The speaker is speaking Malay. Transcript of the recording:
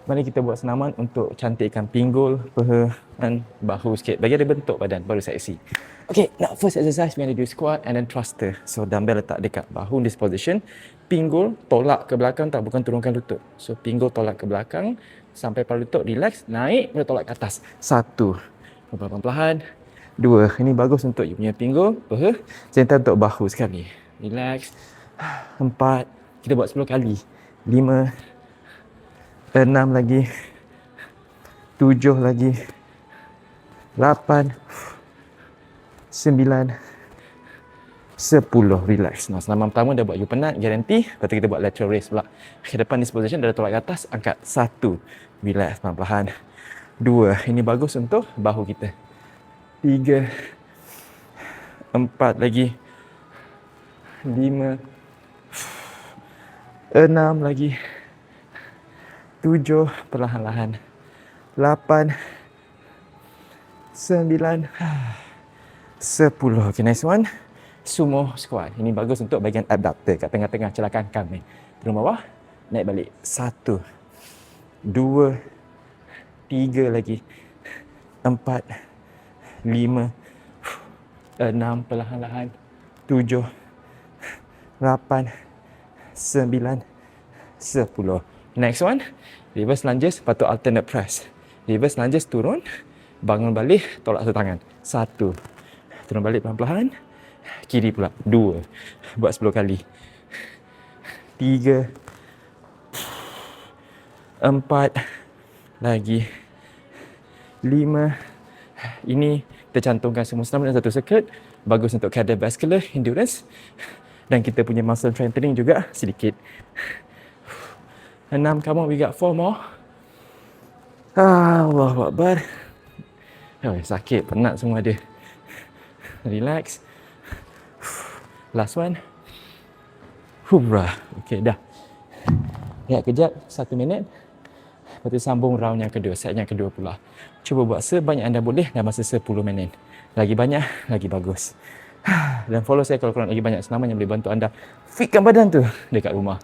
Mari kita buat senaman untuk cantikkan pinggul, peha dan bahu sikit. Bagi ada bentuk badan, baru seksi. Okay, now first exercise, we're going to do squat and then thruster. So, dumbbell letak dekat bahu in this position. Pinggul tolak ke belakang tak, bukan turunkan lutut. So, pinggul tolak ke belakang sampai pada lutut relax, naik, boleh tolak ke atas. 1. Perlahan-lahan. 2. Ini bagus untuk you punya pinggul, peha. Same time untuk bahu sekali. Relax. 4. Kita buat 10 kali. 5. 6 lagi. 7 lagi. 8. 9. 10. Relax. Nah, senaman pertama dah buat you penat, garanti. Lepas tu kita buat lateral raise pula. Ke depan this position, dah tolak ke atas, angkat. 1. Relax, perlahan-lahan. 2. Ini bagus untuk bahu kita. 3. 4 lagi. 5. 6 lagi. 7. Perlahan-lahan. 8. 9. 10. Okay, next one. Sumo squat. Ini bagus untuk bahagian abductor kat tengah-tengah celah kangkang ni. Turun bawah, naik balik. 1. 2. 3 lagi. 4. 5. 6. Perlahan-lahan. 7. 8. 9. 10. Next one. Reverse lunges, lepas tu alternate press. Reverse lunges turun, bangun balik, tolak satu tangan. 1. Turun balik pelan-pelan. Kiri pula. 2. Buat 10 kali. 3. 4. Lagi. 5. Ini kita cantumkan semua senaman dalam satu circuit. Bagus untuk cardiovascular endurance. Dan kita punya muscle strengthening juga sedikit. 6. Come on, we got 4 more. Allahu Akbar. Sakit, penat semua dia. Relax. Last one. Hurrah. Okay, dah. Lihat kejap, 1 minit. Lepas tu sambung round yang kedua, set yang kedua pula. Cuba buat sebanyak anda boleh dalam masa 10 minit. Lagi banyak, lagi bagus. Dan follow saya kalau korang lagi banyak senaman yang boleh bantu anda fitkan badan tu dekat rumah.